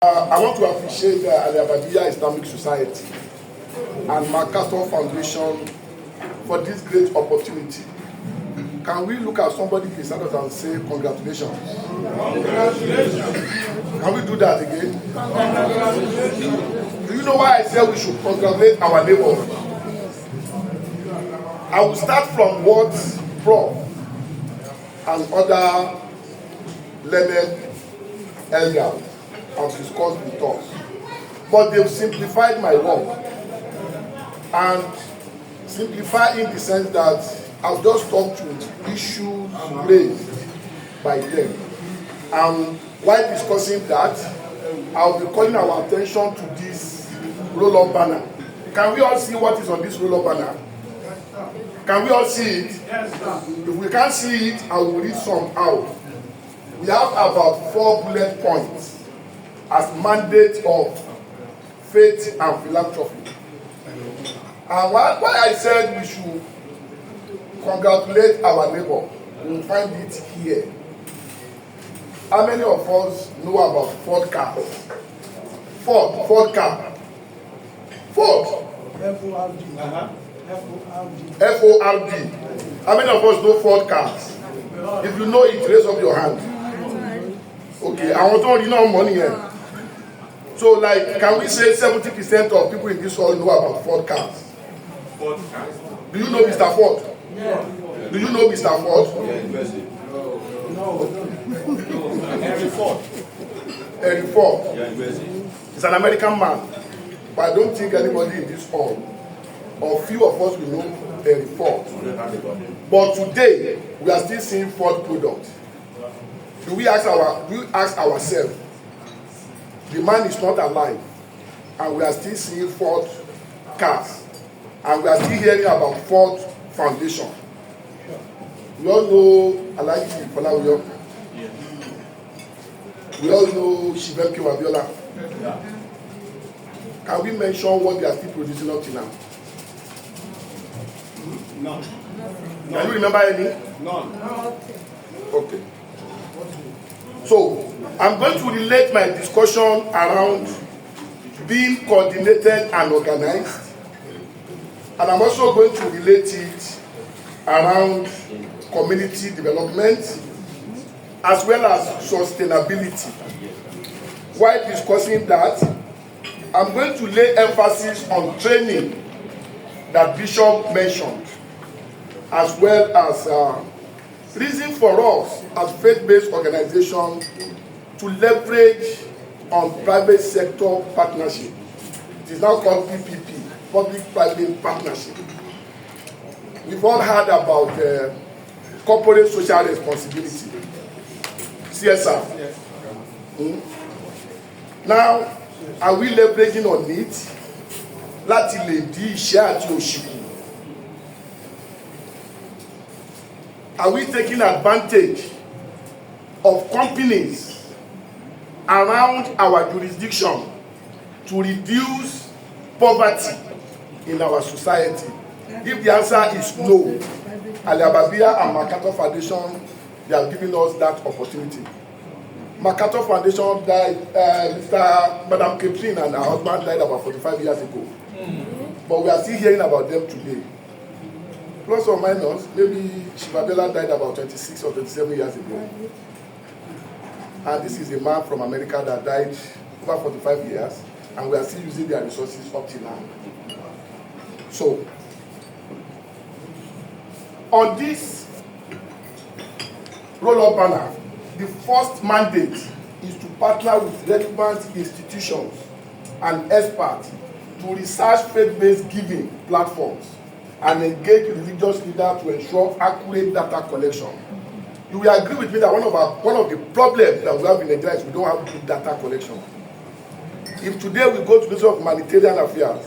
I want to appreciate the Al-Habibiyyah Islamic Society and MacArthur Foundation for this great opportunity. Can we look at somebody beside us and say congratulations? Congratulations. Can we do that again? Congratulations. Do you know why I said we should congratulate our neighbor? I will start from what Prof and other learned elders have discussed with us. But they've simplified my work. And simplify in the sense that I've just talked to issues raised by them. And while discussing that, I'll be calling our attention to this roll-up banner. Can we all see what is on this roll-up banner? Can we all see it? If we can't see it, I will read some out. We have about 4 bullet points as mandate of faith and philanthropy. And why I said we should congratulate our neighbor, we will find it here. How many of us know about Ford cars? Ford car. Ford. F-O-R-D. F-O-R-D. How many of us know Ford cars? If you know it, raise up your hand. Okay, I want to know money here. So, like, can we say 70% of people in this hall know about Ford cars? Ford cars. Do you know Mr. Ford? Yeah. Do you know Mr. Ford? No. Henry Ford. Henry Ford. He's an American man. But I don't think anybody in this hall, or few of us will know Henry Ford. But today, we are still seeing Ford products. Do we ask ourselves, the man is not alive, and we are still seeing Ford cars, and we are still hearing about Ford Foundation. We all know Adefolahan. We all know Shibemke Wabiola. Can we mention what they are still producing up to now? None. Can you remember any? None. Okay. So, I'm going to relate my discussion around being coordinated and organized. And I'm also going to relate it around community development as well as sustainability. While discussing that, I'm going to lay emphasis on training that Bishop mentioned, as well as reason for us as faith-based organization to leverage on private sector partnership. It is now called PPP, public-private partnership. We've all heard about corporate social responsibility, CSR. Yes. Now, are we leveraging on it? Láti lè di iṣẹ́ àti òṣìkù. Are we taking advantage of companies around our jurisdiction to reduce poverty in our society? If the answer is no, Al-Habibiyyah and MacArthur Foundation, they have given us that opportunity. MacArthur Foundation died, Madam Catherine and her husband died about 45 years ago. But we are still hearing about them today. Plus or minus, maybe Shibabela died about 26 or 27 years ago. And this is a man from America that died over 45 years, and we are still using their resources up till now. So, on this roll-up banner, the first mandate is to partner with relevant institutions and experts to research faith-based giving platforms and engage religious leaders to ensure accurate data collection. You will agree with me that one of the problems that we have in Nigeria is we don't have good data collection. If today we go to the Ministry of Humanitarian Affairs,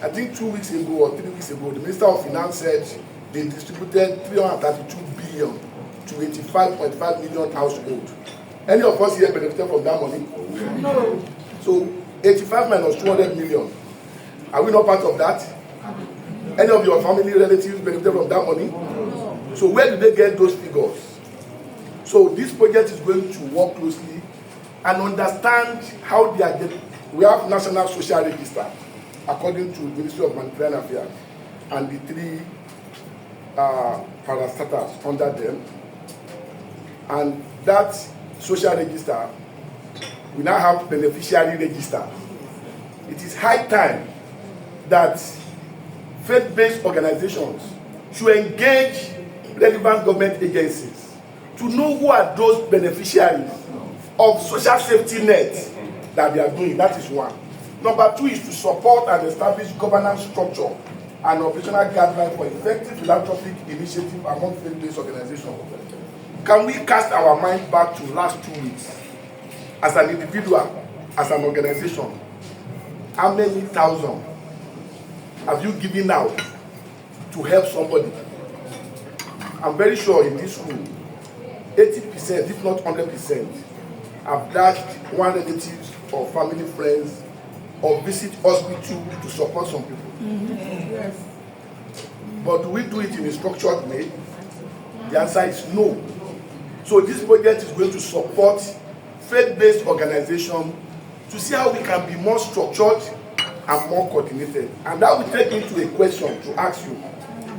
I think 2 weeks ago or 3 weeks ago, the Minister of Finance said they distributed 332 billion to 85.5 million households. Any of us here benefited from that money? No. So 85 minus 200 million. Are we not part of that? Any of your family relatives benefited from that money? No. So where do they get those figures? So this project is going to work closely and understand how they are getting. We have National Social Register, according to the Ministry of Humanitarian Affairs, and the 3 parastatals under them. And that social register, we now have beneficiary register. It is high time that faith-based organizations should engage relevant government agencies to know who are those beneficiaries of social safety net that they are doing. That is one. Number 2 is to support and establish governance structure and operational guidelines for effective philanthropic initiative among faith-based organizations. Can we cast our mind back to last 2 weeks? As an individual, as an organization, how many thousand have you given out to help somebody? I'm very sure in this room, 80%, if not 100%, have dashed one relative or family friends or visit hospital to support some people. Yes. But do we do it in a structured way? The answer is no. So this project is going to support faith-based organizations to see how we can be more structured and more coordinated. And that will take me to a question to ask you.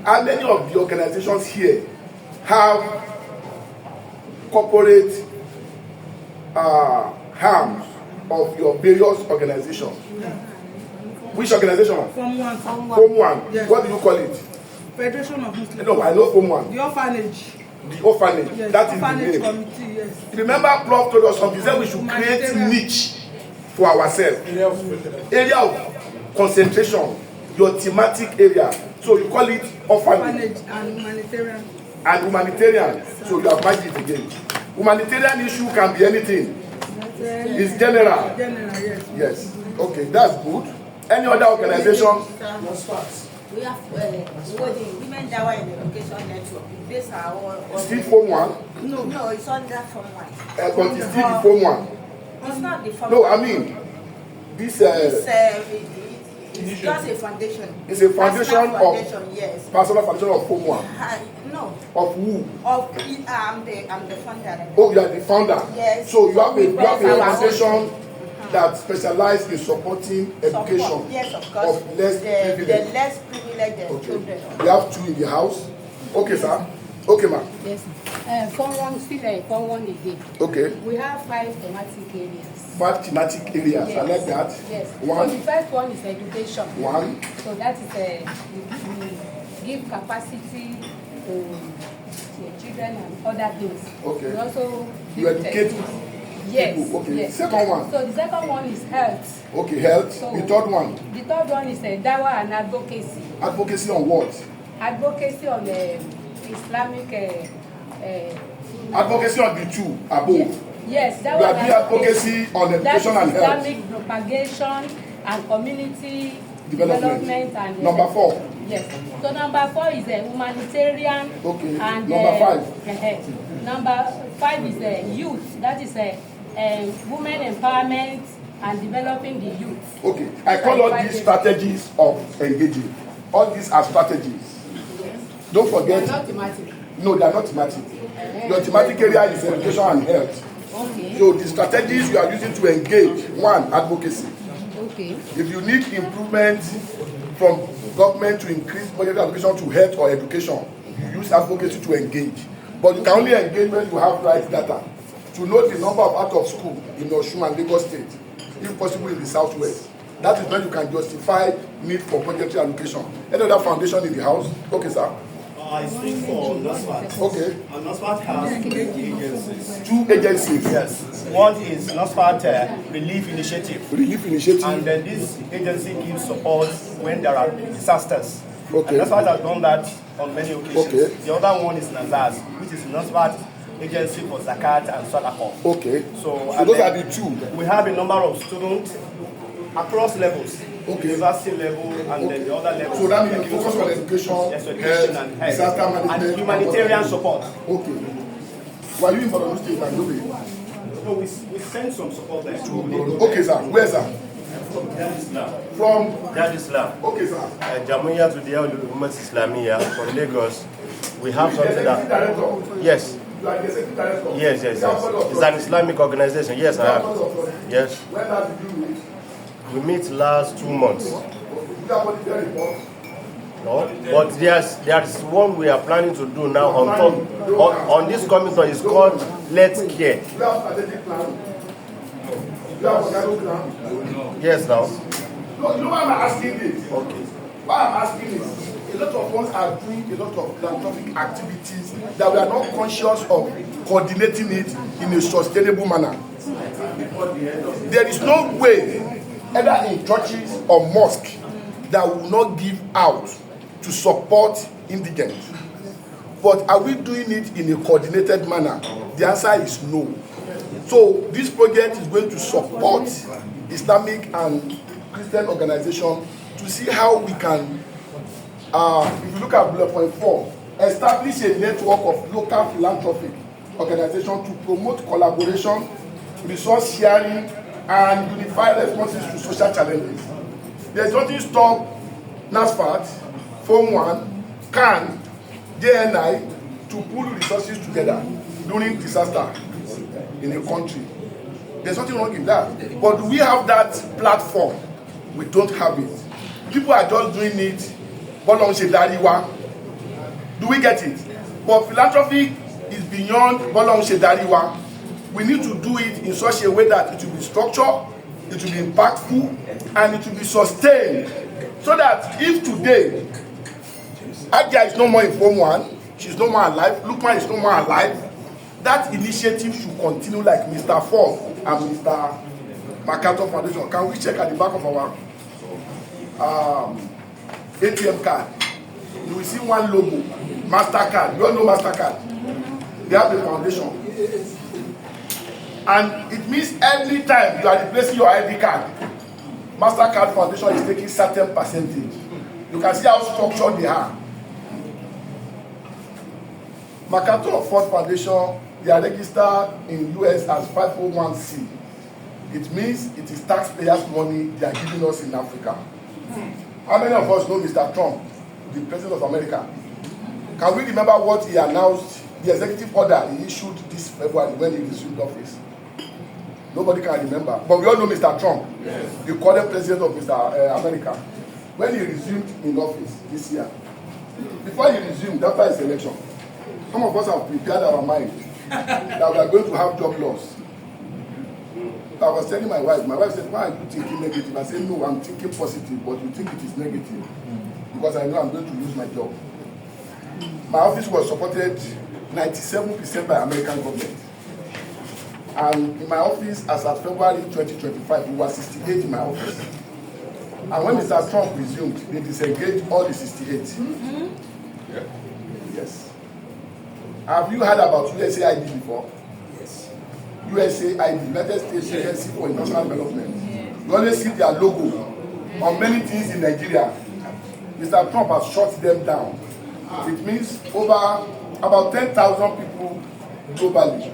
How many of the organizations here have corporate arms of your various organizations? Which organization? Form 1. Form 1. Yes. What do you call it? Federation of Muslims. No, I know Form 1. The orphanage. The orphanage. Yes. That Orphanage is the name. committee, yes. Remember, Prof told us something. He said we should create niche for ourselves. Area of concentration, your thematic area. So you call it orphanage. And humanitarian. And humanitarian. So you have magic again. Humanitarian issue can be anything. It's general. General, yes. Yes. Okay, that's good. Any other organization? We have Women Dawa in Education Network. This are Still Form 1? No, it's under Form 1. But it's still the Form 1. It's not the Form 1. No, I mean, this it's just a foundation. It's a foundation yes. Personal foundation of Form 1. No. Of who? I'm the founder. Oh, you are the founder. Yes. So you have a foundation that specializes in supporting education. Yes, of course. Of less privileged. The less privileged children. We have 2 in the house. Okay, sir. Okay, ma'am. Yes. Form 1 still Form 1 again. Okay. We have 5 thematic areas. 5 thematic areas. Yes. I like that. Yes. 1. So the first one is education. 1. So that is we give capacity to children and other things. Okay. We also You educate yes. people. Okay. Yes. Second one. So the second one is health. Okay, health. So the third one. The third one is Dawa and advocacy. Advocacy on what? Advocacy on Islamic. Advocacy on the 2 above. Yes, that We are was doing advocacy on education and health. Islamic propagation and community Development. and Number 4. Yes. So number 4 is a humanitarian. Okay. And Number 5. Number 5 is a youth. That is a women empowerment and developing the youth. Okay. I call all these strategies of engaging. All these are strategies. Don't forget. They are not thematic. No, they are not thematic. Your thematic area is education and health. Okay. So the strategies you are using to engage, 1, advocacy. Okay. If you need improvement from government to increase budget allocation to health or education, you use advocacy to engage. But you can only engage when you have right data. To know the number of out of school in Osun and Lagos State, if possible in the southwest. That is when you can justify need for budgetary allocation. Any other foundation in the house? Okay, sir. I speak for NOSFAT. Okay. And NOSFAT has 2 agencies. 2 agencies. Yes. One is NOSFAT Relief Initiative. Relief Initiative. And then this agency gives support when there are disasters. Okay. And NOSFAT has done that on many occasions. Okay. The other one is NAZAS, which is NOSFAT Agency for Zakat and Sadaqah. Okay. So those are the 2. We have a number of students across levels. Okay. University level and then the other levels. So that means you focus on education, yes, education health, and health, disaster management, and humanitarian support. Okay. Were you in Borno State and Yobe? No, we sent some support there. Okay, sir. Where, sir? From Islam. From That Islam. Okay, sir. Jamia to the Al-Habibiyyah Islamic Society from Lagos. We have something that. Director. Yes, You are the executive director. Yes. It's an Islamic organization. Yes, I have. Yes. When last did you meet? We meet last 2 months. You have what is their report? No, but there's one we are planning to do now on this committee. It's called Let's Care. You have strategic plan? You have organic plan? Yes, now. No, you know why I'm asking this? Okay. Why I'm asking this? A lot of us are doing a lot of philanthropic activities that we are not conscious of coordinating it in a sustainable manner. There is no way, either in churches or mosques, that will not give out to support indigent. But are we doing it in a coordinated manner? The answer is no. So this project is going to support Islamic and Christian organizations to see how we can, if you look at bullet point 4, establish a network of local philanthropic organizations to promote collaboration, resource sharing, and unified responses to social challenges. There's nothing stop NASFAT, Form 1, CAN, JNI to pool resources together during disaster in a country. There's nothing wrong in that. But do we have that platform? We don't have it. People are just doing it. Do we get it? But philanthropy is beyond Bolong Shedariwa. We need to do it in such a way that it will be structured, it will be impactful, and it will be sustained. So that if today Agia is no more in Form 1, she's no more alive, Lukman is no more alive, that initiative should continue like Mr. Ford and Mr. MacArthur Foundation. Can we check at the back of our ATM card? You will see one logo, MasterCard. You all know MasterCard? They have the foundation. And it means every time you are replacing your ID card, MasterCard Foundation is taking certain percentage. You can see how structured they are. MacArthur Ford Foundation, they are registered in US as 501c. It means it is taxpayers' money they are giving us in Africa. How many of us know Mr. Trump, the President of America? Can we remember what he announced, the executive order he issued this February when he resumed office? Nobody can remember. But we all know Mr. Trump, yes, the current President of America. When he resumed in office this year, before he resumed, after his election, some of us have prepared our mind that we are going to have job loss. I was telling my wife said, why are you thinking negative? I said, no, I'm thinking positive, but you think it is negative. Because I know I'm going to lose my job. My office was supported 97% by American government. And in my office, as of February 2025, we were 68 in my office. And when Mr. Trump resumed, they disengaged all the 68. Mm-hmm. Yeah. Yes. Have you heard about USAID before? Yes. USAID, United States Agency for International Development. You always see their logo on many things in Nigeria. Mr. Trump has shut them down. It means about 10,000 people globally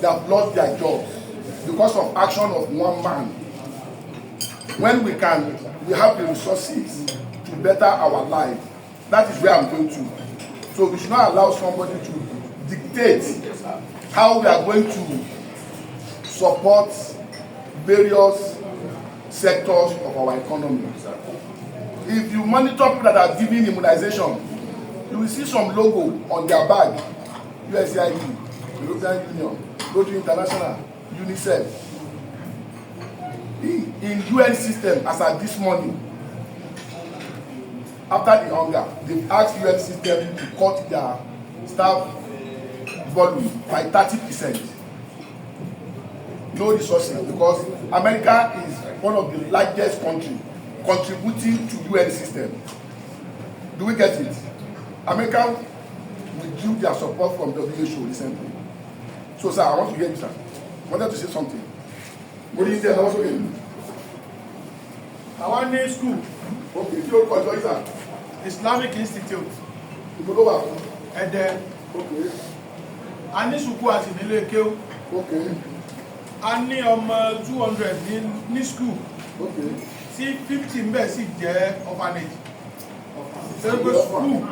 that have lost their jobs because of action of one man. When we have the resources to better our life, that is where I'm going to. So we should not allow somebody to dictate how we are going to support various sectors of our economy. If you monitor people that are giving immunization, you will see some logo on their bag. USAID, European Union, Rotary International, UNICEF. In UN system, as at this morning, after the hunger, they've asked UN system to cut their staff volume by 30%. No resources, because America is one of the largest countries contributing to UN system. Do we get it? America withdrew their support from WHO recently. So, sir, I want to hear you, sir. I wanted to say something. What do you say? Also, I want new school. Okay, if you call sir. Islamic Institute. You go over. And then, okay. I need school as in Ileke. Okay. I need 200 in school. Okay. See 50 best there orphanage. So go school.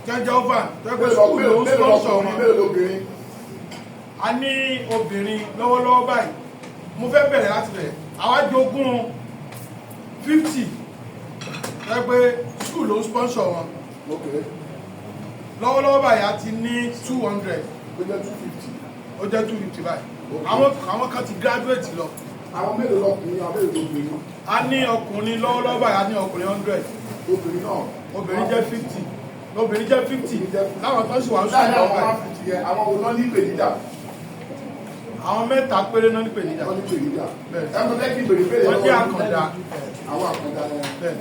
jẹ́jẹ́ van tẹ́gbẹ́ skul ló ń sponsor wọn. A ní obìnrin lọ́wọ́lọ́wọ́ báyìí mo fẹ́ bẹ̀rẹ̀ láti bẹ̀rẹ̀ àwa jogún 50 tẹ́gbẹ́ skul ló ń sponsor wọn. Lọ́wọ́lọ́wọ́ báyìí a ti ní 200 ó jẹ́ 250 báyìí àwọn kan ti graduate lọ. Àwọn mélòó lọkùnrin àwọn mélòó lóbìnrin? A ní ọkùnrin lọ́wọ́lọ́wọ́ báyìí a ní ọkùnrin 100. Obìnrin náà? Obìnrin jẹ́ 50. Obìnrin jẹ́ 50. Láwọn tó sì wà ń sùn Láàárín lọ́wọ́ àwọn báyìí. 150 yẹn, àwọn òun náà ní ìpèníjà. Àwọn mẹ́ta péré náà ní ìpèníjà. Wọ́n ní ìpèníjà. Bẹ́ẹ̀. Ẹ̀mọ̀lẹ́kì bèrè Wọ́n jẹ́ àkàndá. àwọn àkàndá yẹn. Bẹ́ẹ̀.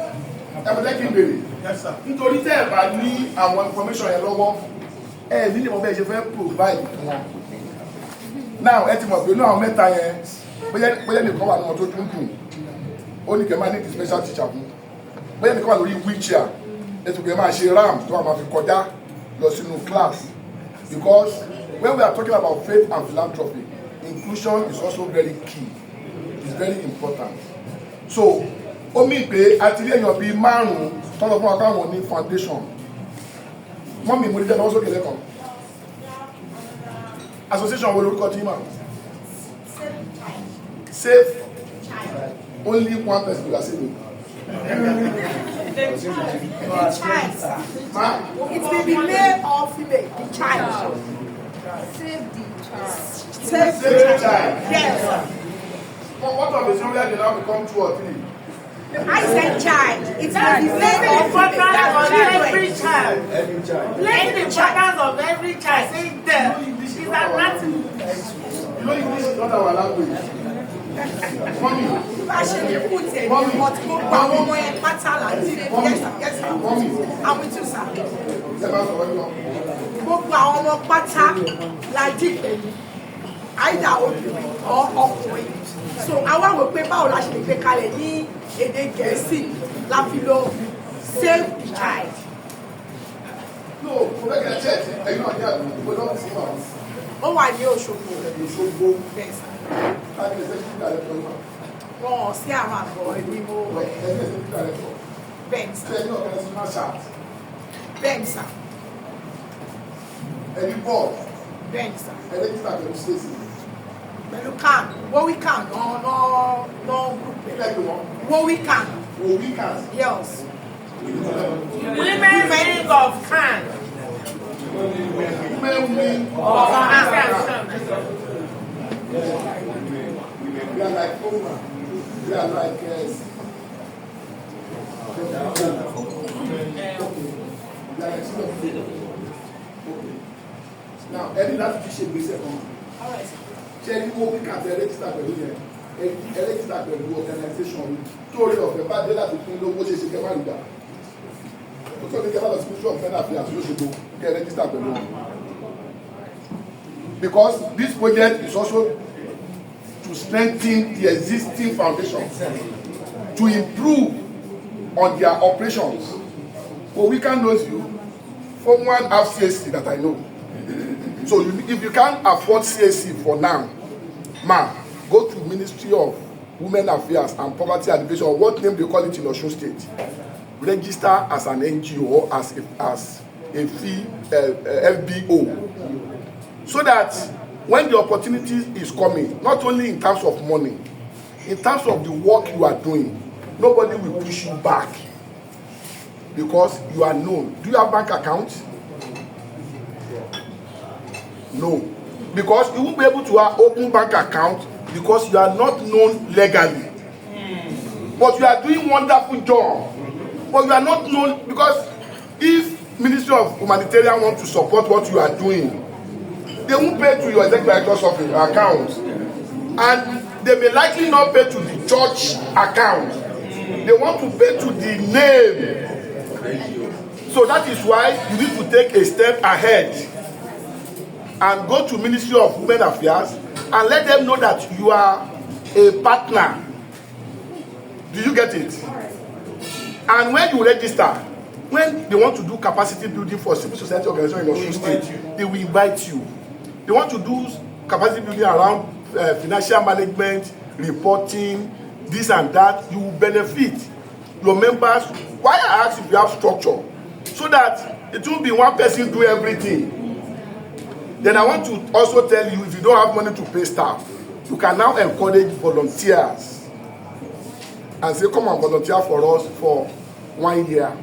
Ẹ̀mọ̀lẹ́kì bèrè. Yes, sir. Nítorí tẹ́ ẹ̀ bá ní àwọn information yẹn lọ́wọ́ ẹ̀ nílé mọ̀ bẹ́ẹ̀ ṣe fẹ́ provide fún wọn. Now ẹ ti mọ̀ pé náà àwọn mẹ́ta yẹn bóyá nìkan wà ní wọn tó dùn ó ní kẹ́ máa ní special teacher fún bóyá nìkan wà lórí wheelchair ẹ tún kẹ́ máa ṣe ram tó wà máa fi kọjá lọ sínú class because when we are talking about faith and philanthropy inclusion is also very key, it's very important. So ó mì pé a ti rí èèyàn bíi márùn-ún tọ́lọ̀ fún akáwọn ní foundation mọ́mí mo ní jẹ́ lọ́wọ́ sókè lẹ́kọ̀ọ́ association wo lórúkọ tí mà save only one person will save it. The child. It may be male or female. The child. Save the child. Save Save the child. Yes. But what of the children they now become 2 or 3? I said child. It may be male or female. That's Every children. child. Every child. Place the importance of every child. Say there. Is that nothing? You know English is not our language. Mommy. Bá ṣe lè kú tiẹ̀ ní ọmọ tí gbogbo àwọn ọmọ yẹn pátá láti yes sir, yes sir. I'm with you sir. Ṣé máa sọ̀rọ̀ yín lọ? Gbogbo àwọn ọmọ pátá la dì pẹ̀lú àìdá obìnrin or ọkùnrin. So àwa wò pé báwo la ṣe lè gbé kalẹ̀ ní èdè Gẹ̀ẹ́sì la fi lo save the child. No, mo fẹ́ kẹ́ ṣẹ́ẹ̀tì ẹ̀yin náà ní àdúgbò ìgbó náà sí wà. Ó wà ní Òṣogbo. Òṣogbo. Bẹ́ẹ̀ sà. Láti ẹsẹ̀ sí ìdàlẹ́tọ̀ náà. Wọ́n sí àwọn àbọ̀ ẹni mo Ẹsẹ̀ sí ìdàlẹ́tọ̀. bẹ́ẹ̀ sà. Ṣé ẹ̀yin náà kẹ́lẹ́ sí máa ṣáàt? Bẹ́ẹ̀ sà. Ẹni bọ́ọ̀lù. Bẹ́ẹ̀ sà. Ẹlẹ́kítà pẹ̀lú ṣéèṣì. Pẹ̀lú can wọ́wí can náà group Ilé ẹgbẹ̀ wọn. wọ́wí can Òwí kàn. yes. Women think of can. Mẹ́wìn. We are like Oma. We are like now ẹni láti fi ṣe ìgbésẹ̀ kan ṣe ẹni wo kíkà tẹ ẹlẹ́kítà pẹ̀lú yẹn ẹlẹ́kítà pẹ̀lú organisation torí ọ̀fẹ́ bá dé láti fún lówó ṣe ṣe kẹ́mà ìgbà ó tó ní kẹ́mà lọ sí fún ṣọ́ọ̀fẹ́ náà fi àtúnṣe kẹ́ ẹlẹ́kítà pẹ̀lú wọn. Because this project is also to strengthen the existing foundation, to improve on their operations. But we can know you from one half CAC that I know. So if you can't afford CAC for now, go to Ministry of Women Affairs and Poverty Alleviation, what name they call it in Osun State. Register as an NGO, as a fee FBO. So that when the opportunity is coming, not only in terms of money, in terms of the work you are doing, nobody will push you back because you are known. Do you have bank account? No. Because you won't be able to open bank account because you are not known legally. But you are doing wonderful job. But you are not known because if Ministry of Humanitarian want to support what you are doing, they won't pay to your executive director's office account, and they may likely not pay to the church account. They want to pay to the name. So that is why you need to take a step ahead and go to Ministry of Women Affairs and let them know that you are a partner. Do you get it? And when you register, when they want to do capacity building for civil society organization in Osun State, they will invite you. They want to do capacity building around financial management, reporting, this and that. You will benefit your members. Why I ask if you have structure? So that It won't be one person do everything. Then I want to also tell you, if you don't have money to pay staff, you can now encourage volunteers and say, come and volunteer for us for 1 year,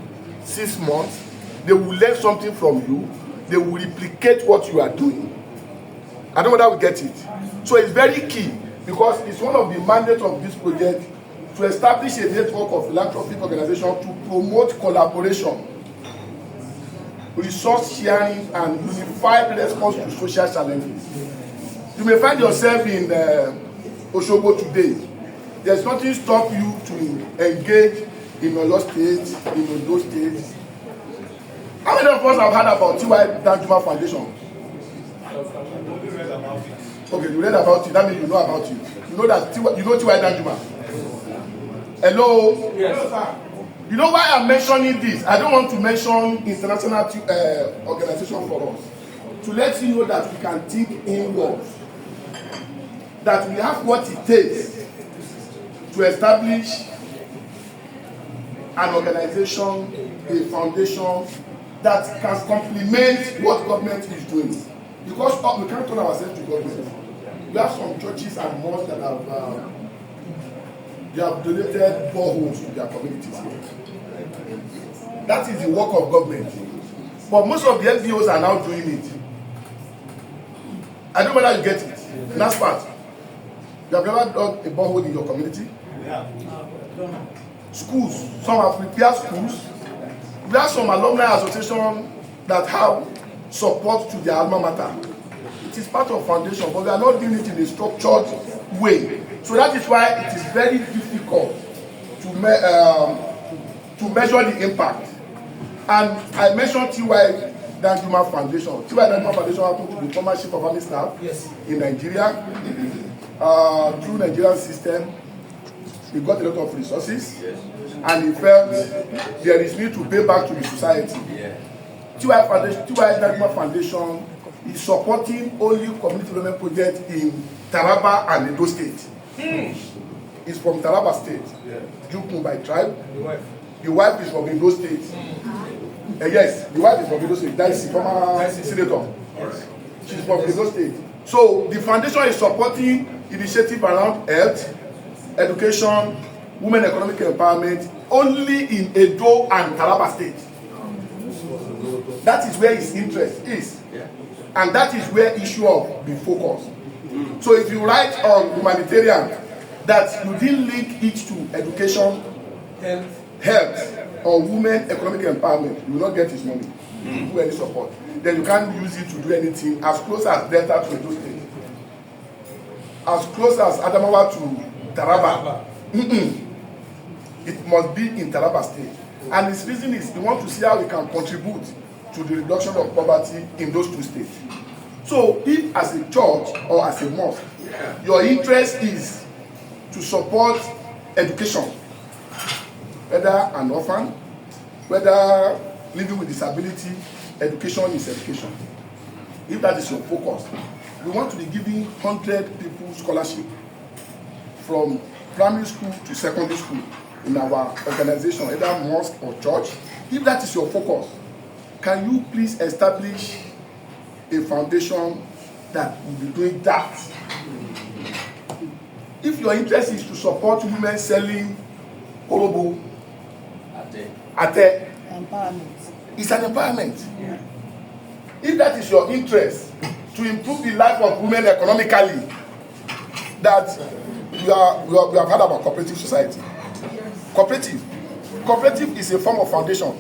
6 months. They will learn something from you. They will replicate what you are doing. I don't know whether we get it. So it's very key, because it's one of the mandates of this project to establish a network of philanthropic organizations to promote collaboration, resource sharing, and unified response to social challenges. You may find yourself in Osogbo today. There's nothing stop you to engage in Oyo State, in Ondo State. How many of us have heard about T.Y. Danjuma Foundation? Okay, you read about it, that means you know about it. You know that you know T.Y. Danjuma? Hello? Yes, sir. You know why I'm mentioning this? I don't want to mention international organization for us. To let you know that we can think inwards. That we have what it takes to establish an organization, a foundation that can complement what government is doing. Because we can't turn ourselves to government. We have some churches and mosques that have donated boreholes to their communities. That is the work of government. But most of the NGOs are now doing it. I don't know whether you get it. Last part. You have never done a borehole in your community? Yeah. Schools. Some have prepared schools. We have some alumni associations that have support to their alma mater. It is part of foundation, but we are not doing it in a structured way. So that is why it is very difficult to measure the impact. And I mentioned T.Y. Danjuma Foundation. T.Y. Danjuma Foundation happened to be former chief of army staff in Nigeria. Through Nigerian system, he got a lot of resources, and he felt there is need to pay back to the society. T.Y. Danjuma Foundation is supporting only community development projects in Taraba and Edo State. He's from Taraba State, Lukman by tribe. The wife is from Edo State. Yes, the wife is from Edo State. That is the former senator. She's from Edo State. So the foundation is supporting initiatives around health, education, women economic empowerment only in Edo and Taraba State. That is where his interest is. And that is where issue of the focus. So if you write on humanitarian that you didn't link it to education, health, or women economic empowerment, you will not get his money. Do any support. Then you can't use it to do anything as close as Delta to Edo State. As close as Adamawa to Taraba. It must be in Taraba State. And his reason is he wants to see how we can contribute to the reduction of poverty in those two states. So if as a church or as a mosque, your interest is to support education, whether an orphan, whether living with disability, education is education. If that is your focus, we want to be giving 100 people scholarship from primary school to secondary school in our organization, either mosque or church. If that is your focus, can you please establish a foundation that will be doing that? If your interest is to support women selling Orobo, Ate, it's an empowerment. If that is your interest, to improve the life of women economically, that we have heard about cooperative society. Cooperative is a form of foundation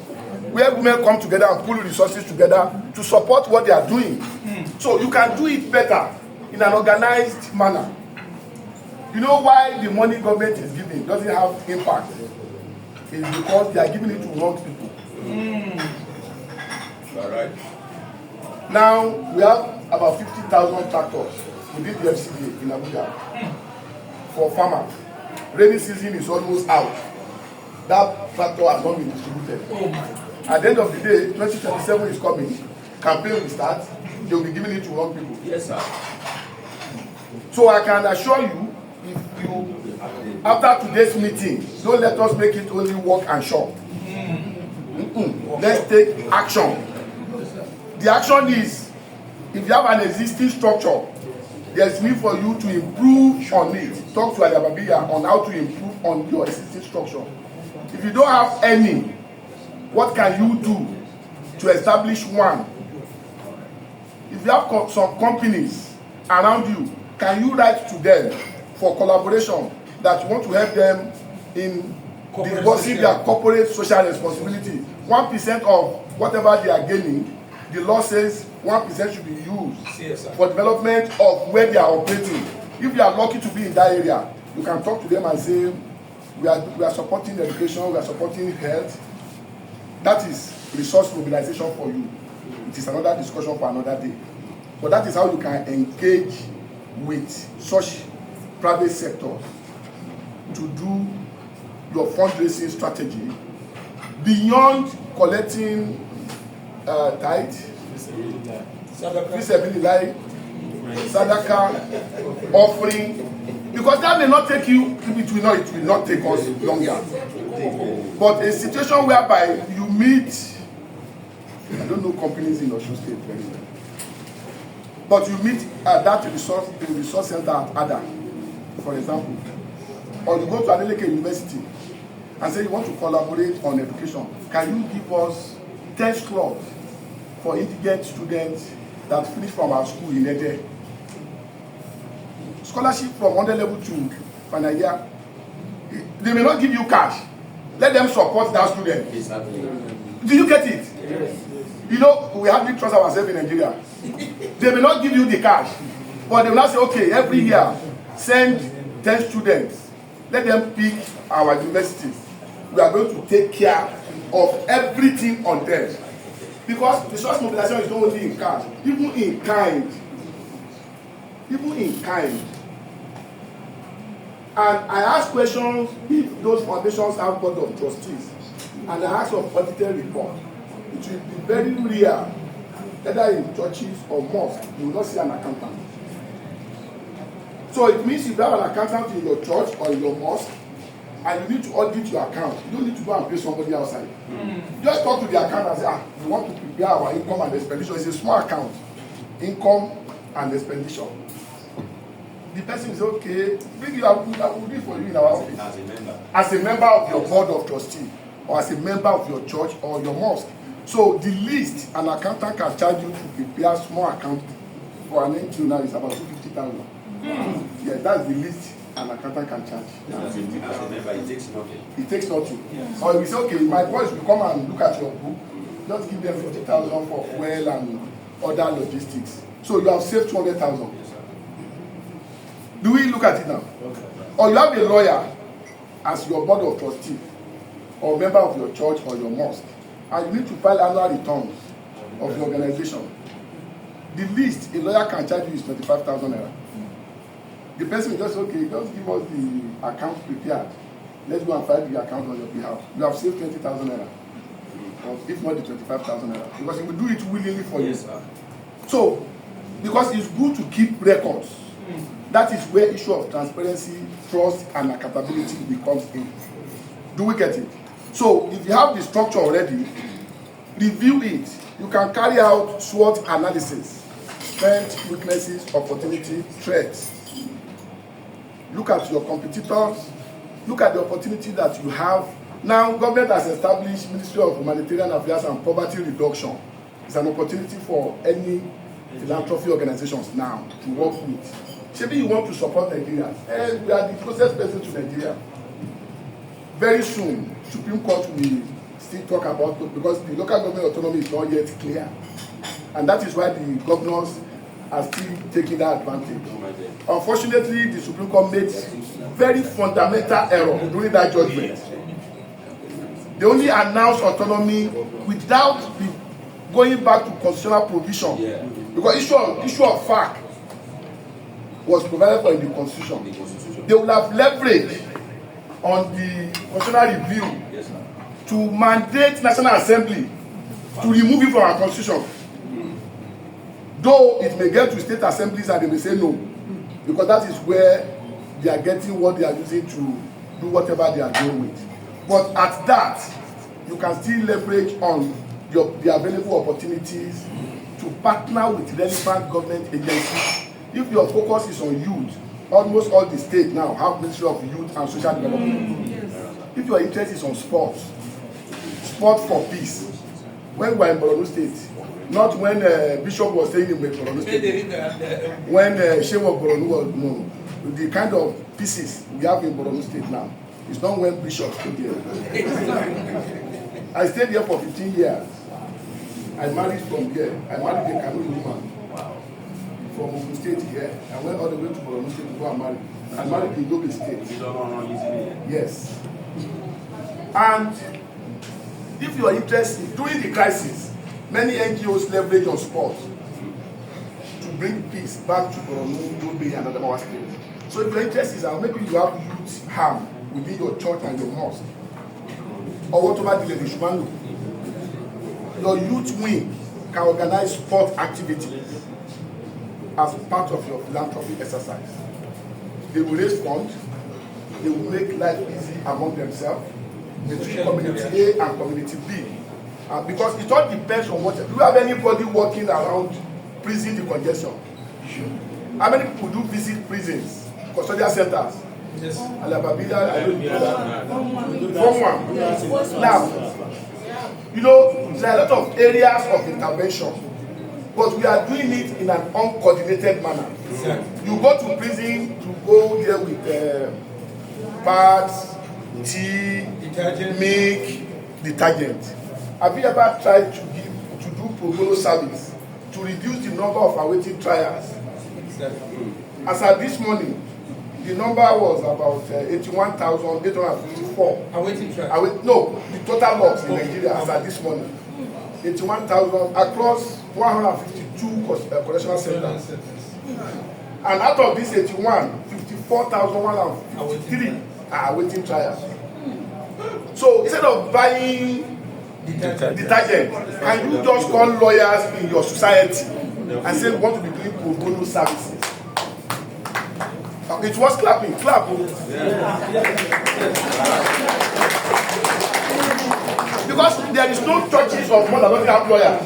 where women come together and pool resources together to support what they are doing. So you can do it better in an organized manner. You know why the money government is giving doesn't have impact? It's because they are giving it to wrong people. All right. Now we have about 50,000 tractors within the FCA in Abuja for farmers. Rainy season is almost out. That tractor has not been distributed. At the end of the day, 2027 is coming. Campaign will start. They will be giving it to wrong people. Yes, sir. So I can assure you, if you, after today's meeting, don't let us make it only walk and shop. Let's take action. the action is, if you have an existing structure, there's need for you to improve on it. Talk to Al-Habibiyyah on how to improve on your existing structure. If you don't have any, what can you do to establish one? If you have some companies around you, can you write to them for collaboration that you want to help them in disbursing their corporate social responsibility? 1% of whatever they are gaining, the law says 1% should be used for development of where they are operating. If you are lucky to be in that area, you can talk to them and say, we are supporting education, we are supporting health. That is resource mobilization for you. It is another discussion for another day. But that is how you can engage with such private sectors to do your fundraising strategy beyond collecting tithe, fisabilillah, sadaqah, offering, because that may not take you, it will not take us longer. But a situation whereby you meet, I don't know companies in Osun State very well, but you meet at that resource center at Ada, for example, or you go to Adeleke University and say you want to collaborate on education. Can you give us 10 slots for indigent students that finish from our school in Ede? Scholarship from 100 level to final year. They may not give you cash. Let them support that student. Do you get it? Yes. You know, we hardly trust ourselves in Nigeria. They may not give you the cash, but they will not say, okay, every year, send 10 students. Let them pick our universities. We are going to take care of everything on them. Because resource mobilization is not only in cash, even in kind. Even in kind. And I ask questions if those foundations have board of trustees. And I ask of audited report. It will be very rare, whether in churches or mosques, you will not see an accountant. So it means if you have an accountant in your church or in your mosque, and you need to audit your account, you don't need to go and pay somebody outside. Just talk to the accountant and say, we want to prepare our income and expenditure. It's a small account, income and expenditure. The person is okay, bring it up, I will do it for you in our office. As a member of your board of trustees, or as a member of your church or your mosque. So the least an accountant can charge you to prepare a small account for an NGO now is about 250,000. Yeah, that's the least an accountant can charge. As a member, it takes nothing. It takes nothing. Yes. Or if we say, okay, my boys will come and look at your book, just give them 50,000 for fuel and other logistics. So you have saved 200,000. Do we look at it now? Okay. Or you have a lawyer as your board of trustees, or member of your church or your mosque, and you need to file annual returns of the organization. The least a lawyer can charge you is 25,000 naira. The person will just, okay, just give us the account prepared. Let's go and file the account on your behalf. You have saved 20,000 naira. Or if not the 25,000 naira. Because he will do it willingly for you. So, because it's good to keep records. That is where issue of transparency, trust, and accountability becomes in. Do we get it? So, if you have the structure already, review it. You can carry out SWOT analysis. Strengths, weaknesses, opportunity, threats. Look at your competitors. Look at the opportunity that you have. Now, government has established Ministry of Humanitarian Affairs and Poverty Reduction. It's an opportunity for any philanthropy organizations now to work with. Maybe you want to support Nigeria. And we are the closest person to Nigeria. Very soon, Supreme Court will still talk about it because the local government autonomy is not yet clear. And that is why the governors are still taking that advantage. Unfortunately, the Supreme Court made very fundamental error during that judgment. They only announced autonomy without going back to constitutional provision. Because issue of fact was provided for in the Constitution. They will have leverage on the constitutional review to mandate National Assembly to remove it from our Constitution. Though it may get to state assemblies and they may say no, because that is where they are getting what they are using to do whatever they are doing with. But at that, you can still leverage on the available opportunities to partner with relevant government agencies. If your focus is on youth, almost all the states now have Ministry of Youth and Social Development. If your interest is on sports, sport for peace. When we were in Borno State, not when Bishop was staying in Borno State, when Sheikh of Borno was, no, the kind of pieces we have in Borno State now, it's not when Bishop stayed there. I stayed there for 15 years. I married from here. I married a Cameroon woman from Ogun State here. I went all the way to Borno State to go and marry. I married in Yobe State. Yes. And if you are interested, during the crisis, many NGOs leverage on sport to bring peace back to Borno, Yobe, and Adamawa State. So if your interest is, maybe you have youth harm within your church and your mosque, or whatever the Lishmanu, your youth wing can organize sport activities as part of your philanthropy exercise. They will raise funds, they will make life easy among themselves, between community A and community B. Because it all depends on what. Do you have anybody working around prison decongestion? How many people do visit prisons, custodial centers? Yes. Al-Habibiyyah, I don't know that. Form one. Now, you know, there are a lot of areas of intervention, but we are doing it in an uncoordinated manner. You go to prison to go there with pads, tea, milk, detergent. Have you ever tried to do pro bono service to reduce the number of awaiting trials? As at this morning, the number was about 81,854. Awaiting trial. No, the total loss in Nigeria as at this morning. 81,000 across 152 correctional centers. And out of this 81, 54,153 are awaiting trials. So instead of buying detergent, can you just call lawyers in your society and say we want to be doing pro bono services? It was clapping, clap. Because there is no churches of more than have lawyers.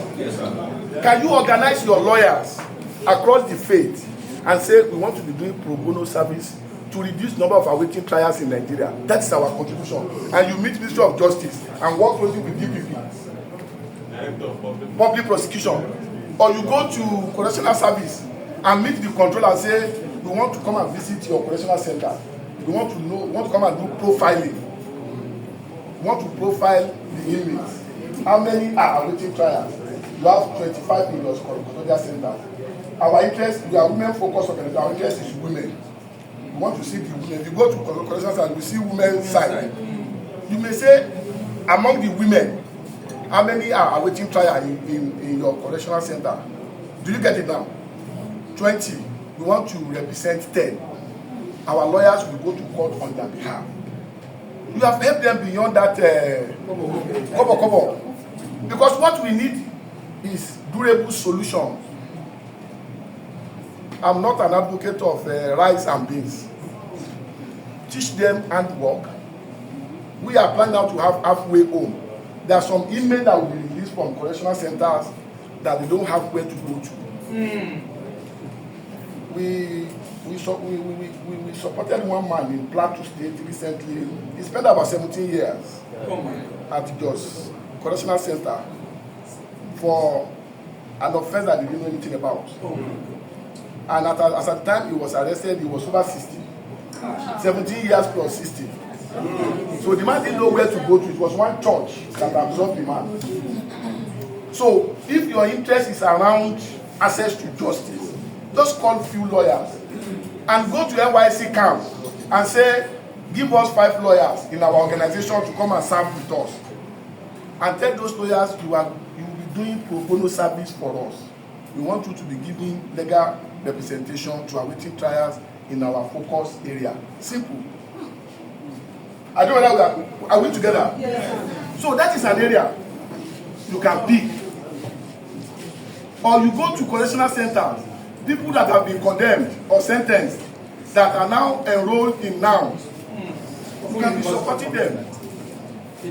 Can you organize your lawyers across the faith and say we want to be doing pro bono service to reduce the number of awaiting trials in Nigeria? That is our contribution. And you meet Ministry of Justice and work closely with DPP, public prosecution, or you go to correctional service and meet the controller and say we want to come and visit your correctional center. We want to know, we want to come and do profiling. We want to profile the inmates. How many are awaiting trials? You have 25 in your custodial center. Our interest, we are women focused on our interest is women. We want to see the women. If you go to correctional center, we see women's side. You may say, among the women, how many are awaiting trial in your correctional center? Do you get it now? 20. We want to represent 10. Our lawyers will go to court on their behalf. You have helped them beyond that kobo. Because what we need is durable solutions. I'm not an advocate of rice and beans. Teach them handwork. We are planning now to have halfway home. There are some inmates that will be released from correctional centers that they don't have where to go to. We supported one man in Plateau State recently. He spent about 17 years at Jos Correctional Center for an offense that he didn't know anything about. And at the time he was arrested, he was over 60. 17 years plus 60. So the man didn't know where to go to. It was one church that absorbed the man. So if your interest is around access to justice, just call few lawyers and go to NYC camp and say, give us 5 lawyers in our organization to come and serve with us. And tell those lawyers you will be doing pro bono service for us. We want you to be giving legal representation to awaiting trials in our focus area. Simple. I don't know, are we together? Yes. So that is an area you can pick. Or you go to correctional centers, people that have been condemned or sentenced that are now enrolled in nouns. You can be supporting them.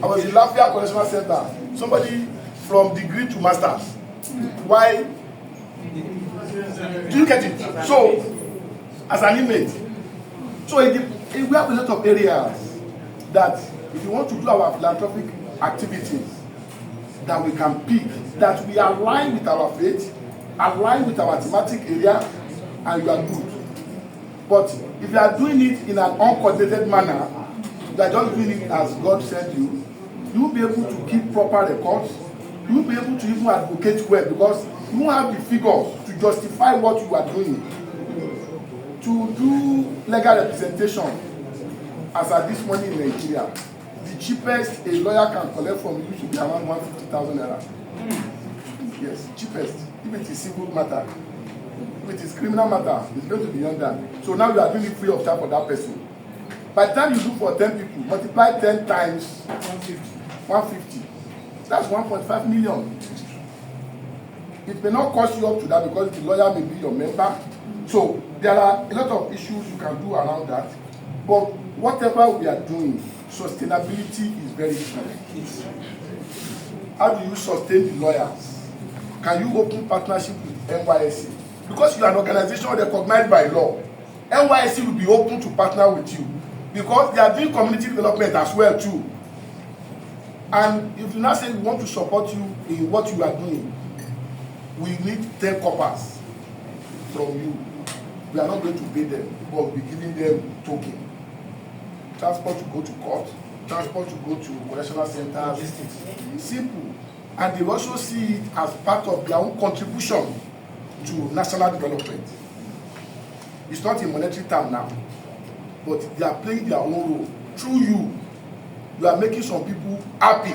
I was in Lafayette Correctional Center. Somebody from degree to masters. Why Do you get it? So, as an inmate, so we have a lot of areas that if you want to do our philanthropic activities, that we can pick, that we align with our faith, align with our thematic area, and you are good. But if you are doing it in an uncoordinated manner, you are just doing it as God sent you, you will be able to keep proper records, you will be able to even advocate well, because you won't have the figures to justify what you are doing. To do legal representation, as at this morning in Nigeria, the cheapest a lawyer can collect from you should be around 150,000 naira. Yes, cheapest. If it is civil matter, if it is criminal matter, it's going to be beyond that. So now you are doing it free of charge for that person. By the time you do for 10 people, multiply 10 times 150. That's 1.5 million. It may not cost you up to that because the lawyer may be your member. So there are a lot of issues you can do around that. But whatever we are doing, sustainability is very important. How do you sustain the lawyers? Can you open partnership with NYSC? Because you are an organization recognized by law, NYSC will be open to partner with you because they are doing community development as well too. And if you now say we want to support you in what you are doing, we need 10 coppers from you. We are not going to pay them, but we'll be giving them token. Transport to go to court, transport to go to correctional centers. Simple. And they also see it as part of their own contribution to national development. It's not in monetary term now, but they are playing their own role. Through you, you are making some people happy.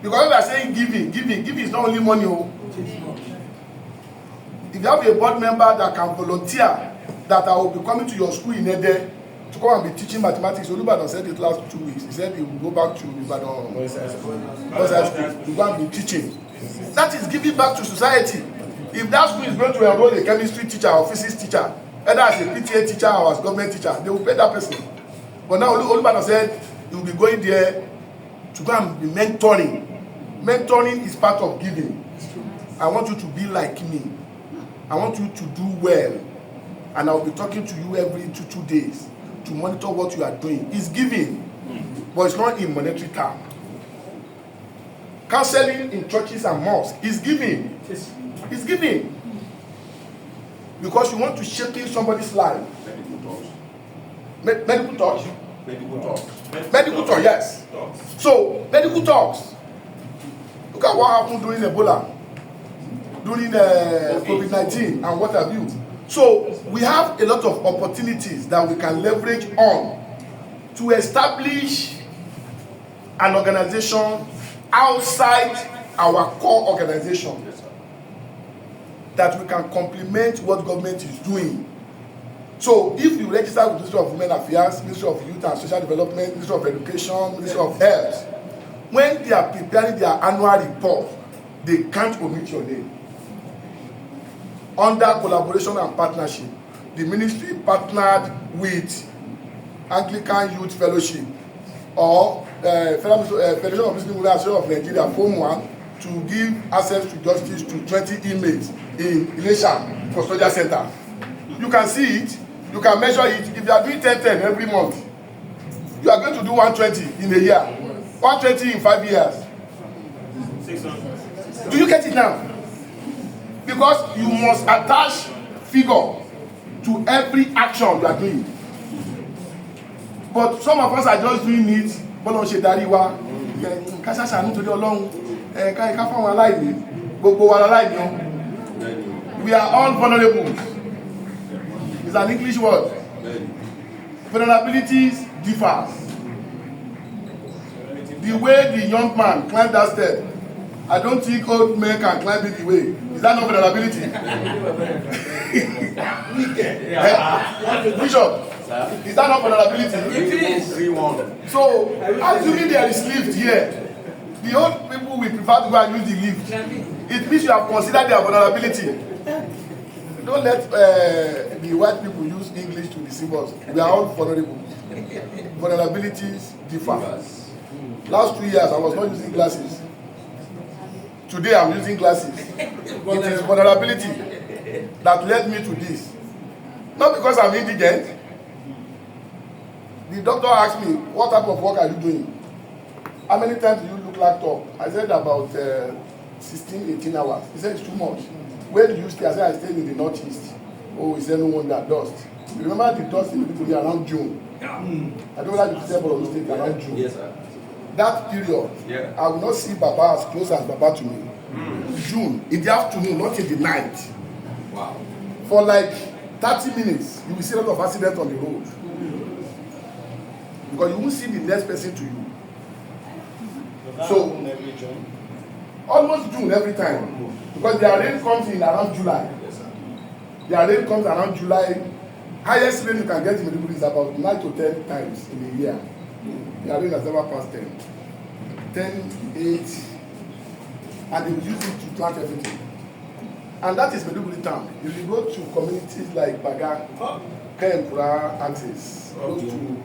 Because we are saying giving is not only money. If you have a board member that can volunteer, that I will be coming to your school in Ede to come and be teaching mathematics. Olubadan said it last 2 weeks. He said he will go back to Ibadan Boys High School to go and be teaching. That is giving back to society. If that school is going to enroll a chemistry teacher or physics teacher, either as a PTA teacher or as government teacher, they will pay that person. But now Olubadan said he will be going there to go and be mentoring. Mentoring is part of giving. I want you to be like me. I want you to do well. And I will be talking to you every 2 days to monitor what you are doing. It's giving, but it's not in monetary term. Counseling in churches and mosques is giving. It's giving. Because you want to shape in somebody's life. Medical talks. Medical talk, yes. So, medical talks. Look at what happened during Ebola, during COVID-19, and what have you. So, we have a lot of opportunities that we can leverage on to establish an organization outside our core organization that we can complement what government is doing. So, if you register with the Ministry of Women Affairs, Ministry of Youth and Social Development, Ministry of Education, Ministry of Health, when they are preparing their annual report, they can't omit your name. Under collaboration and partnership, the ministry partnered with Anglican Youth Fellowship or Federation of Muslim Women Association of Nigeria, Form 1, to give access to justice to 20 inmates in Ilesha Custodial Center. You can see it, you can measure it. If you are doing 10 every month, you are going to do 120 in a year, 120 in 5 years. 600. Do you get it now? Because you must attach figure to every action you are doing. But some of us are just doing it. We are all vulnerable. It's an English word. Vulnerabilities differ. The way the young man climbed that step, I don't think old men can climb it the way. Is that not vulnerability? Bishop, is that not vulnerability? It is. So, assuming there is lift here, the old people will prefer to go and use the lift. It means you have considered their vulnerability. Don't let the white people use English to deceive us. We are all vulnerable. Vulnerabilities differ. Last 2 years, I was not using glasses. Today, I'm using glasses. It is vulnerability that led me to this. Not because I'm indigent. The doctor asked me, what type of work are you doing? How many times do you look laptop? I said about 16, 18 hours. He said it's too much. Where do you stay? I said I stay in the northeast. Oh, he said no one that dust. You remember the dust in the people around June? I don't know that you said but state around June. Yes, sir. That period, I will not see Baba as close as Baba to me. June, in the afternoon, not in the night. Wow. For like 30 minutes, you will see a lot of accidents on the road. Because you won't see the next person to you. So, almost June every time. Because their rain comes in around July. Their rain comes around July. Highest rain you can get in Maiduguri is about 9 to 10 times in a year. Their rain has never passed 10. 10, 8, and they will use it to plant everything. And that is Maiduguri town. If you go to communities like Baga, Kempura, Axis, go to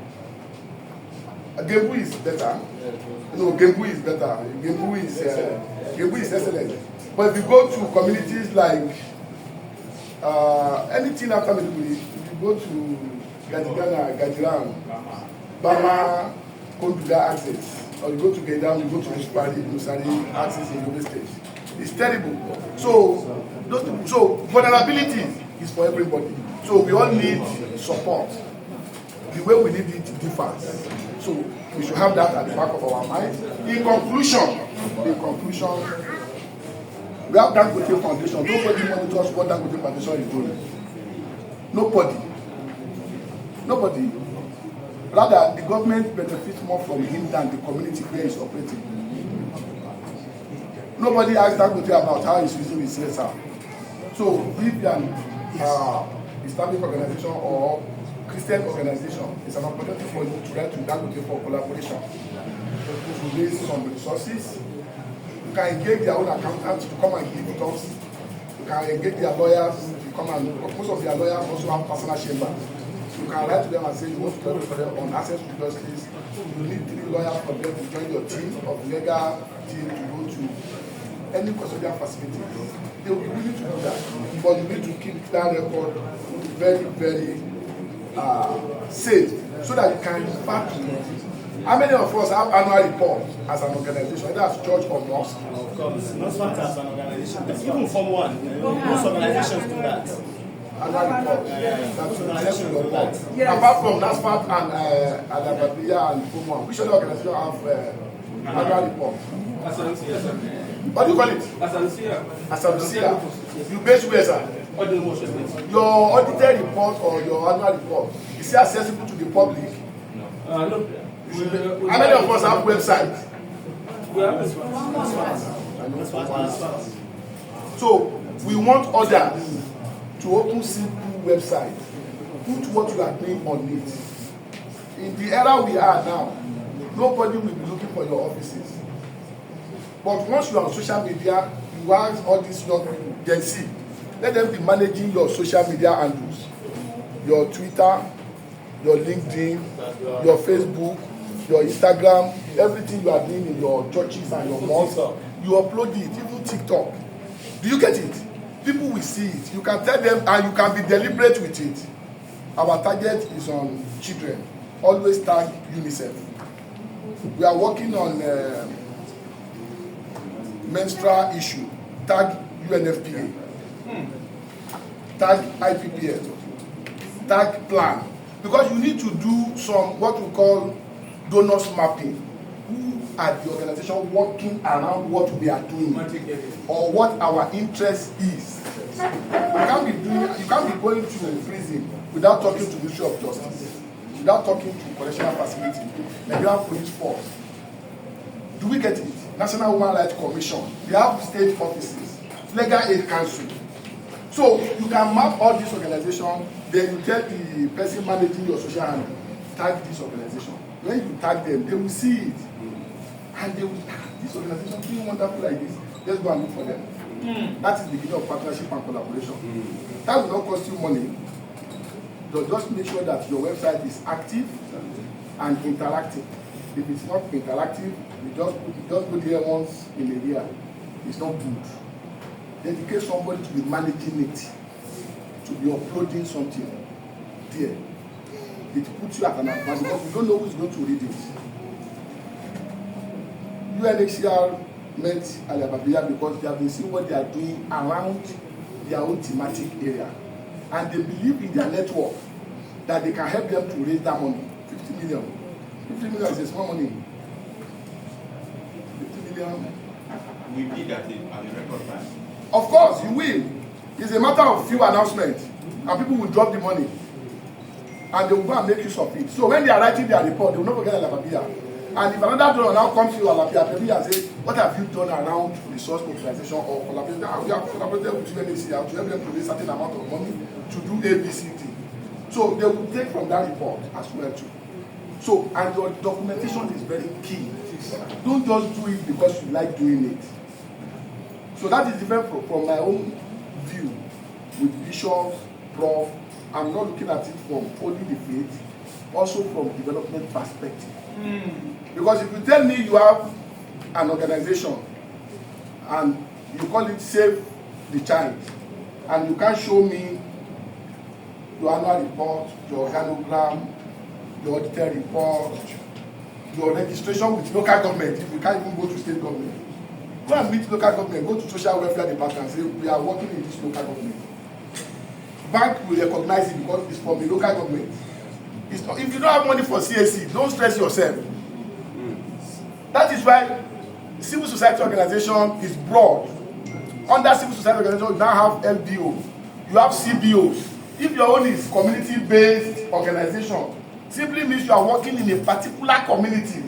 Gembu is better. No, Gembu is better. Gembu is excellent. But if you go to communities like anything after Maiduguri, if you go to Gadigana, Gajiran, Bama, Konduga Axis, or you go to Gaidam, you go to Ushpari, Musari, Axis in Yobe State. It's terrible. So vulnerability is for everybody. So we all need support. The way we need it differs. So we should have that at the back of our mind. In conclusion, we have Dangote Foundation. Nobody monitors what Dangote Foundation is doing. Nobody. Rather, the government benefits more from him than the community where he's operating. Nobody asked Dangote about how he's using his CSR. So if an Islamic organization or Christian organization, it's an opportunity for you to write to Dangote for collaboration. To raise some resources. You can engage their own accountants to come and give talks. You can engage their lawyers to come and most of their lawyers also have personal chambers. You can write to them and say you want to talk for them on access to justice. You need 3 lawyers for them to join your team of legal team to go to any custodial facility. They will be willing to do that. But you need to keep that record very, very safe so that you can refer to it. How many of us have annual report as an organization, whether as church or mosque? Of course, not as an organization. Even Form 1, most organizations do that. Annual report. Apart from NASFAT and Al-Habibiyyah and Form 1, which other organization have annual report? What do you call it? Asamsia. You base where, sir? Your audited report or your annual report, is it accessible to the public? No. How many of us have websites? So we want others to open simple websites. Put what you are doing on it. In the era we are now, nobody will be looking for your offices. But once you are on social media, you ask all these young people, Gen Z, let them be managing your social media handles. Your Twitter, your LinkedIn, your Facebook, your Instagram, everything you are doing in your churches and your mosques, you upload it, even TikTok. Do you get it? People will see it. You can tell them and you can be deliberate with it. Our target is on children. Always tag UNICEF. We are working on menstrual issue. Tag UNFPA. Tag IPPL. Tag plan. Because you need to do some what we call donors mapping. Who are the organization working around what we are doing or what our interest is. You can't be going to prison without talking to the Ministry of Justice, without talking to correctional facility, Nigerian Police Force. Do we get it? National Human Rights Commission. They have state offices, Legal Aid Council. So you can map all these organizations, then you tell the person managing your social handle, tag this organization. When you tag them, they will see it. And they will, this organization doing wonderful like this, let's go and look for them. That is the beginning of partnership and collaboration. That will not cost you money. Just make sure that your website is active and interactive. If it's not interactive, you just put here once in a year. It's not good. dedicate somebody to be managing it, to be uploading something there. It puts you at an advantage because we don't know who's going to read it. UNHCR met Al-Habibiyyah because they have been seeing what they are doing around their own thematic area. And they believe in their network that they can help them to raise that money. 50 million. 50 million is a small money. 50 million. We did that at a record time. Of course, you will. It's a matter of few announcements. And people will drop the money. And they will go and make use of it. So when they are writing their report, they will not forget Al-Habibiyyah. And if another donor now comes to Al-Habibiyyah and says, what have you done around resource mobilization or collaboration? We have collaborated with UNHCR to help them to raise a certain amount of money to do ABCD. So they will take from that report as well too. So, and your documentation is very key. Don't just do it because you like doing it. So that is different from my own view with bishops, prof. I'm not looking at it from only the faith, also from development perspective. Because if you tell me you have an organization and you call it Save the Child, and you can't show me your annual report, your organogram, your auditor report, your registration with local government, if you can't even go to state government, go and meet local government, go to social welfare department and say, we are working in this local government. Bank will recognize it because it's from the local government. It's not, if you don't have money for CAC, don't stress yourself. That is why civil society organization is broad. Under civil society organization, you now have LBO, you have CBOs. If your own is community-based organization, simply means you are working in a particular community.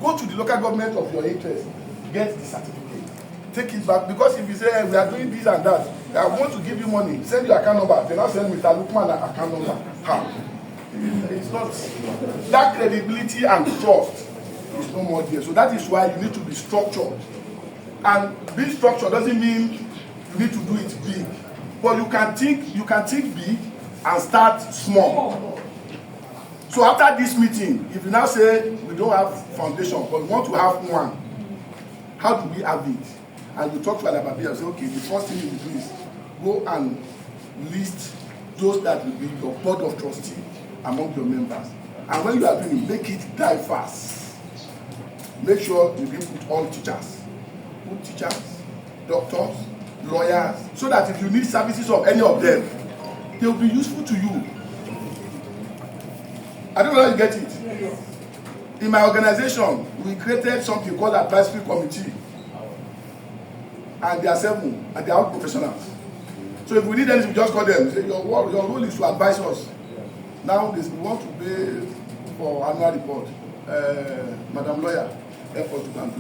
Go to the local government of your interest, get the certificate, take it back. Because if you say, hey, we are doing this and that, I want to give you money, send your account number. They now send Mr. Lukman an account number. How? It's not. That credibility and trust is no more there. So that is why you need to be structured. And being structured doesn't mean you need to do it big. But you can think big and start small. So after this meeting, if you now say we don't have foundation, but we want to have one, how do we have it? And you talk to Al-Habibiyyah and say, okay, the first thing you do is go and list those that will be your board of trustees among your members. And when you are doing it, make it diverse. Make sure you put all teachers. Put teachers, doctors, lawyers, so that if you need services of any of them, they will be useful to you. I don't know how you get it. Yes. In my organization, we created something called advisory committee. And they are 7, and they are all professionals. So if we need anything, we just call them. Say, your role is to advise us. Now, we want to pay for annual report. Madam Lawyer, help us to do it.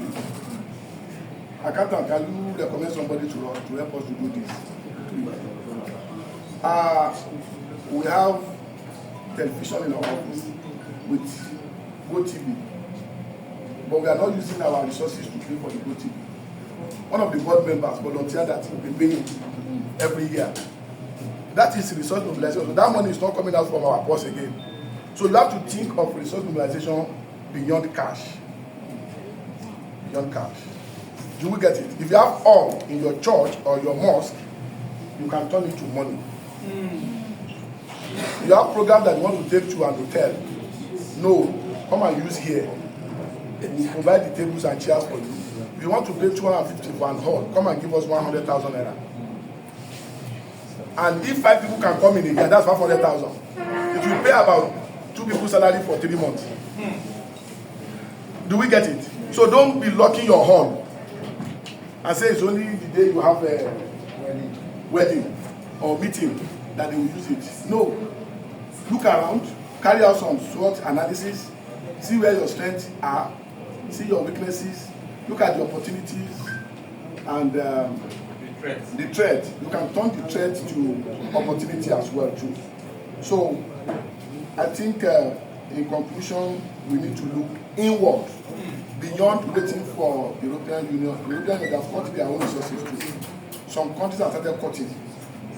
Accountant, can you recommend somebody to help us to do this? We have television in our office with GoTV, but we are not using our resources to pay for the GoTV. One of the board members volunteered that we pay every year. That is resource mobilization. So that money is not coming out from our purse again. So you have to think of resource mobilization beyond cash. Beyond cash. You will get it. If you have all in your church or your mosque, you can turn it to money. You have program that you want to take to an hotel. No, come and use here. We provide the tables and chairs for you. If you want to pay 250 for an hall, come and give us 100,000 naira. And if 5 people can come in a year, that's 500,000. It will pay about 2 people's salary for 3 months. Do we get it? So don't be locking your horn and say it's only the day you have a wedding or meeting that they will use it. No. Look around, carry out some SWOT analysis, see where your strengths are, see your weaknesses, look at the opportunities and the threat. You can turn the threat to opportunity as well too. So I think in conclusion, we need to look inward, beyond waiting for the European Union. The European Union have cut their own resources too. Some countries have started cutting,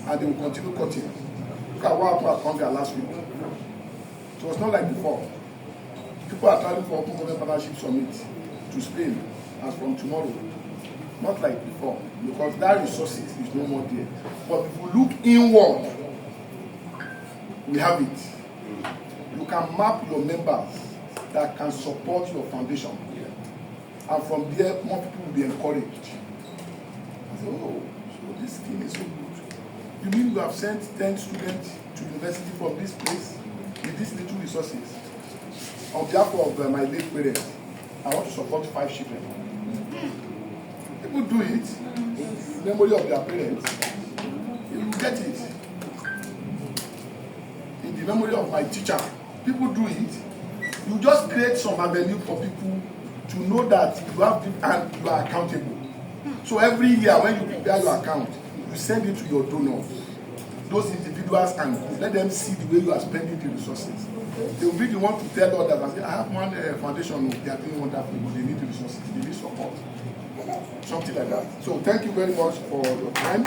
and they will continue cutting. Look at what happened at Colombia last week. It was not like before. People are traveling for Open Government Partnership Summit to Spain as from tomorrow. not like before, because that resources is no more there. But if you look inward, we have it. You can map your members that can support your foundation. And from there, more people will be encouraged. I say, oh, so this scheme is so good. You mean you have sent 10 students to university from this place with these little resources? On behalf of my late parents, I want to support 5 children. People do it in memory of their parents. You will get it. In the memory of my teacher, people do it. You just create some avenue for people to know that you have and you are accountable. So every year when you prepare your account, you send it to your donors, those individuals and groups. Let them see the way you are spending the resources. They will be the one to tell others and say, I have one foundation, they are doing wonderful, but they need the resources, they need support. Something like that. So thank you very much for your time.